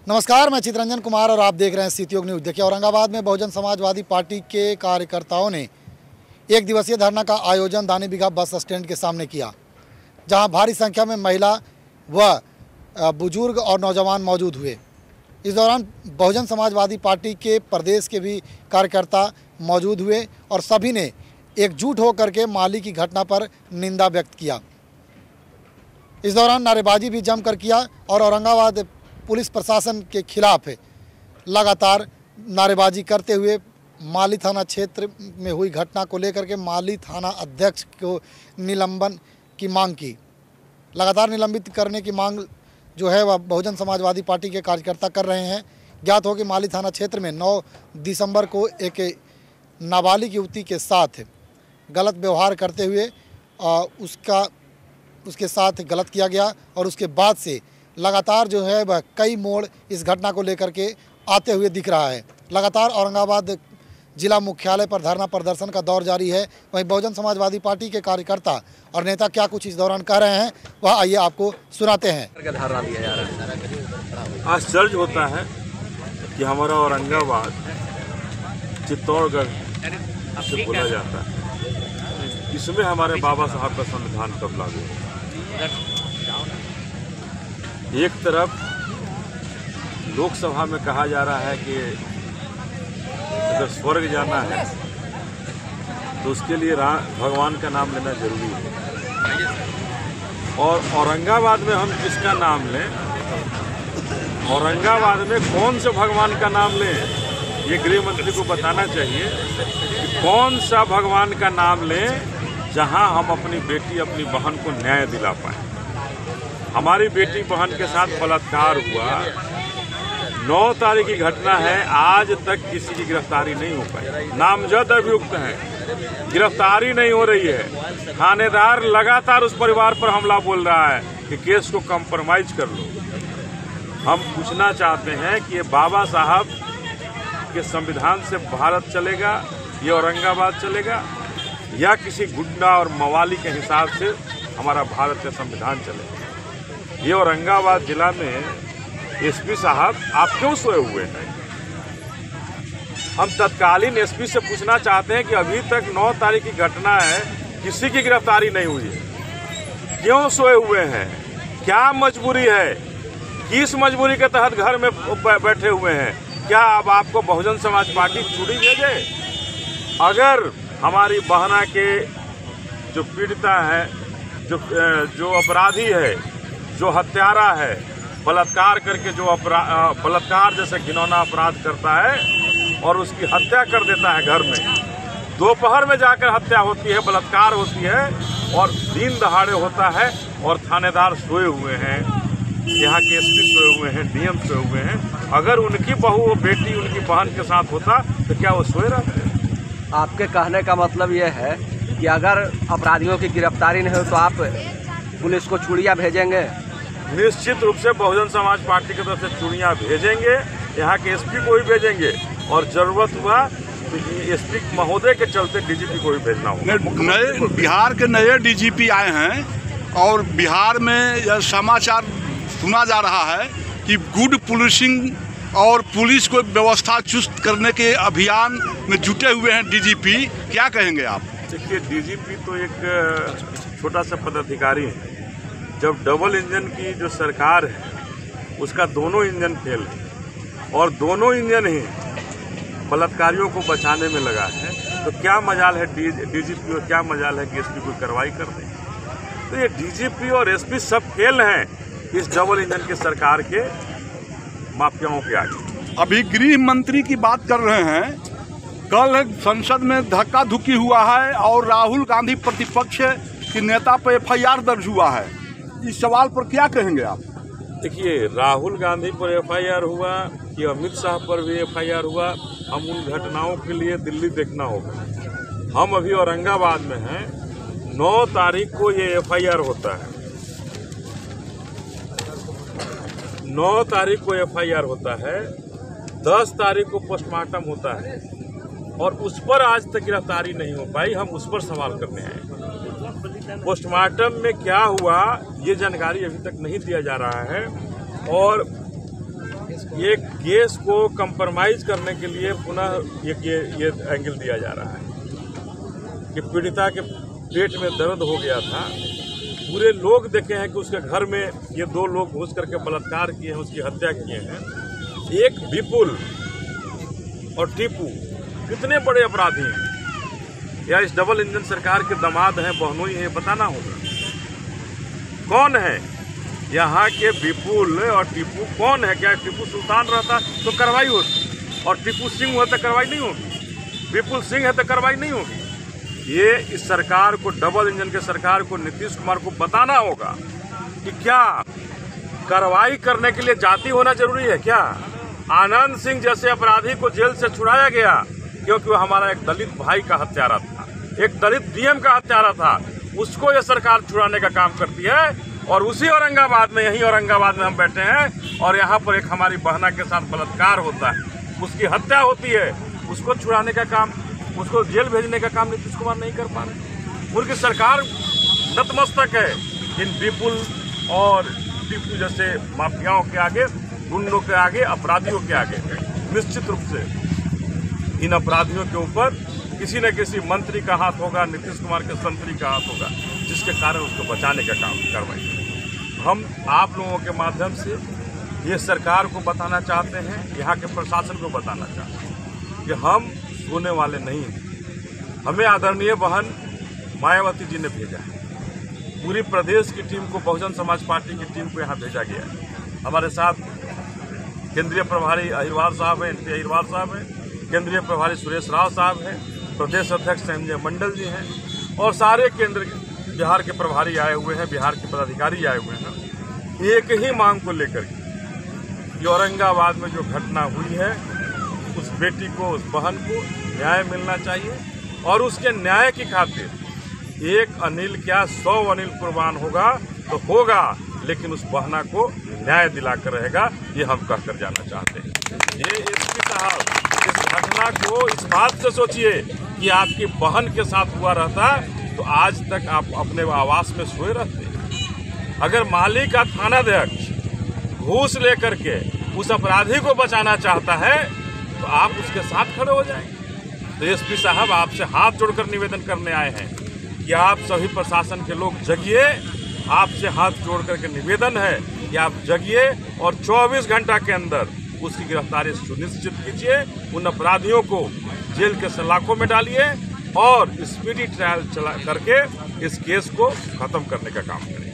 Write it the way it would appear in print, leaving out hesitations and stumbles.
नमस्कार, मैं चितरंजन कुमार और आप देख रहे हैं सिटी न्यूज़। देखिए, औरंगाबाद में बहुजन समाजवादी पार्टी के कार्यकर्ताओं ने एक दिवसीय धरना का आयोजन दानी बिघा बस स्टैंड के सामने किया, जहां भारी संख्या में महिला व बुजुर्ग और नौजवान मौजूद हुए। इस दौरान बहुजन समाजवादी पार्टी के प्रदेश के भी कार्यकर्ता मौजूद हुए और सभी ने एकजुट होकर के माली की घटना पर निंदा व्यक्त किया। इस दौरान नारेबाजी भी जमकर किया और औरंगाबाद पुलिस प्रशासन के खिलाफ लगातार नारेबाजी करते हुए माली थाना क्षेत्र में हुई घटना को लेकर के माली थाना अध्यक्ष को निलंबन की मांग की। लगातार निलंबित करने की मांग जो है वह बहुजन समाजवादी पार्टी के कार्यकर्ता कर रहे हैं। ज्ञात हो कि माली थाना क्षेत्र में 9 दिसंबर को एक नाबालिग युवती के साथ गलत व्यवहार करते हुए उसके साथ गलत किया गया और उसके बाद से लगातार जो है वह कई मोड़ इस घटना को लेकर के आते हुए दिख रहा है। लगातार औरंगाबाद जिला मुख्यालय पर धरना प्रदर्शन का दौर जारी है। वहीं बहुजन समाजवादी पार्टी के कार्यकर्ता और नेता क्या कुछ इस दौरान कह रहे हैं वह आइए आपको सुनाते हैं। आश्चर्य होता है कि हमारा औरंगाबाद चित्तौड़गढ़ से बोला जाता है, इसमें हमारे बाबा साहब का संविधान कब लागू हुआ। एक तरफ लोकसभा में कहा जा रहा है कि अगर स्वर्ग जाना है तो उसके लिए भगवान का नाम लेना जरूरी है, और औरंगाबाद में हम किसका नाम लें, औरंगाबाद में कौन से भगवान का नाम लें, ये गृह मंत्री को बताना चाहिए कि कौन सा भगवान का नाम लें जहां हम अपनी बेटी अपनी बहन को न्याय दिला पाएं। हमारी बेटी बहन के साथ बलात्कार हुआ, 9 तारीख की घटना है, आज तक किसी की गिरफ्तारी नहीं हो पाई। नामजद अभियुक्त हैं, गिरफ्तारी नहीं हो रही है। थानेदार लगातार उस परिवार पर हमला बोल रहा है कि केस को कंप्रोमाइज कर लो। हम पूछना चाहते हैं कि ये बाबा साहब के संविधान से भारत चलेगा, ये औरंगाबाद चलेगा, या किसी गुंडा और मवाली के हिसाब से हमारा भारत का संविधान चलेगा। ये औरंगाबाद जिला में एसपी साहब आप क्यों सोए हुए हैं? हम तत्कालीन एसपी से पूछना चाहते हैं कि अभी तक 9 तारीख की घटना है, किसी की गिरफ्तारी नहीं हुई है, क्यों सोए हुए हैं? क्या मजबूरी है? किस मजबूरी के तहत घर में बैठे हुए हैं? क्या अब आपको बहुजन समाज पार्टी छुट्टी भेजे? अगर हमारी बहना के जो पीड़िता है, जो अपराधी है, जो हत्यारा है, बलात्कार करके जो बलात्कार जैसे घिनौना अपराध करता है और उसकी हत्या कर देता है घर में, दोपहर में जाकर हत्या होती है, बलात्कार होती है और दिन दहाड़े होता है, और थानेदार सोए हुए हैं, यहाँ के एसपी सोए हुए हैं, डीएम सोए हुए हैं। अगर उनकी बहू वो बेटी उनकी बहन के साथ होता तो क्या वो सोए रहते? आपके कहने का मतलब ये है कि अगर अपराधियों की गिरफ्तारी नहीं हो तो आप पुलिस को चूड़ियाँ भेजेंगे? निश्चित रूप से बहुजन समाज पार्टी की तरफ से चूड़ियाँ भेजेंगे, यहाँ के एसपी को भी भेजेंगे, और जरूरत हुआ तो एसपी महोदय के चलते डीजीपी को भी भेजना होगा। नए बिहार के नए डीजीपी आए हैं और बिहार में यह समाचार सुना जा रहा है कि गुड पुलिसिंग और पुलिस को व्यवस्था चुस्त करने के अभियान में जुटे हुए हैं डीजीपी। क्या कहेंगे आप? देखिए, डीजीपी तो एक छोटा सा पदाधिकारी है। जब डबल इंजन की जो सरकार है उसका दोनों इंजन फेल है और दोनों इंजन ही बलात्कारियों को बचाने में लगा है, तो क्या मजाल है डीजीपी और क्या मजाल है कि एसपी कोई कार्रवाई कर दे? तो ये डीजीपी और एसपी सब फेल हैं इस डबल इंजन की सरकार के माफियाओं के आगे। अभी गृह मंत्री की बात कर रहे हैं, कल संसद में धक्का धुक्की हुआ है और राहुल गांधी प्रतिपक्ष के नेता पर एफआईआर दर्ज हुआ है। इस सवाल पर क्या कहेंगे आप? देखिए, राहुल गांधी पर एफआईआर हुआ कि अमित शाह पर भी एफआईआर हुआ, हम उन घटनाओं के लिए दिल्ली देखना होगा। हम अभी औरंगाबाद में हैं, 9 तारीख को ये एफआईआर होता है, 9 तारीख को एफआईआर होता है, 10 तारीख को पोस्टमार्टम होता है, और उस पर आज तक गिरफ्तारी नहीं हो पाई। हम उस पर सवाल करने आए। पोस्टमार्टम में क्या हुआ ये जानकारी अभी तक नहीं दिया जा रहा है, और ये केस को कंप्रोमाइज करने के लिए पुनः ये एंगल दिया जा रहा है कि पीड़िता के पेट में दर्द हो गया था। पूरे लोग देखे हैं कि उसके घर में ये 2 लोग घुस करके बलात्कार किए हैं, उसकी हत्या किए हैं। एक विपुल और टीपू कितने बड़े अपराधी हैं। या इस डबल इंजन सरकार के दामाद हैं, बहनोई हैं, बताना होगा कौन है यहाँ के विपुल और टीपू कौन है। क्या टीपू सुल्तान रहता तो कार्रवाई होती, और टीपू सिंह होता तो कार्रवाई नहीं होगी, विपुल सिंह है तो कार्रवाई नहीं होगी। ये इस सरकार को, डबल इंजन के सरकार को, नीतीश कुमार को बताना होगा कि क्या कार्रवाई करने के लिए जाति होना जरूरी है। क्या आनंद सिंह जैसे अपराधी को जेल से छुड़ाया गया क्योंकि वो हमारा एक दलित भाई का हत्यारा था, एक दलित डीएम का हत्यारा था, उसको ये सरकार छुड़ाने का काम करती है। और उसी औरंगाबाद में, यही औरंगाबाद में हम बैठे हैं और यहाँ पर एक हमारी बहना के साथ बलात्कार होता है, उसकी हत्या होती है, उसको छुड़ाने का काम, उसको जेल भेजने का काम नीतीश कुमार नहीं कर पा रहे। उनकी सरकार नतमस्तक है इन विपुल और टीपू जैसे माफियाओं के आगे, गुंडों के आगे, अपराधियों के आगे। निश्चित रूप से इन अपराधियों के ऊपर किसी न किसी मंत्री का हाथ होगा, नीतीश कुमार के संतरी का हाथ होगा, जिसके कारण उसको बचाने का काम करवाएंगे। हम आप लोगों के माध्यम से ये सरकार को बताना चाहते हैं, यहाँ के प्रशासन को बताना चाहते हैं कि हम सोने वाले नहीं हैं। हमें आदरणीय बहन मायावती जी ने भेजा है, पूरी प्रदेश की टीम को, बहुजन समाज पार्टी की टीम को यहाँ भेजा गया है। हमारे साथ केंद्रीय प्रभारी अहिरवार साहब हैं, एनपी अहिरवार साहब हैं, केंद्रीय प्रभारी सुरेश राव साहब हैं, प्रदेश अध्यक्ष संजय मंडल जी हैं और सारे केंद्र बिहार के प्रभारी आए हुए हैं, बिहार के पदाधिकारी आए हुए हैं। एक ही मांग को लेकर के औरंगाबाद में जो घटना हुई है, उस बेटी को, उस बहन को न्याय मिलना चाहिए। और उसके न्याय की खातिर एक अनिल क्या 100 अनिल कुर्बान होगा तो होगा, लेकिन उस बहना को न्याय दिलाकर रहेगा, ये हम कहकर जाना चाहते हैं। ये एसपी साहब इस घटना को इस बात से सोचिए कि आपकी बहन के साथ हुआ रहता तो आज तक आप अपने आवास में सोए रहते। अगर माली का थानाध्यक्ष घूस लेकर के उस अपराधी को बचाना चाहता है तो आप उसके साथ खड़े हो जाएंगे। तो एसपी साहब आपसे हाथ जोड़कर निवेदन करने आए हैं कि आप सभी प्रशासन के लोग जगिए। आपसे हाथ जोड़ करके निवेदन है कि आप जगिए और 24 घंटा के अंदर उसकी गिरफ्तारी सुनिश्चित कीजिए, उन अपराधियों को जेल के सलाखों में डालिए और स्पीडी ट्रायल चला करके इस केस को खत्म करने का काम करें।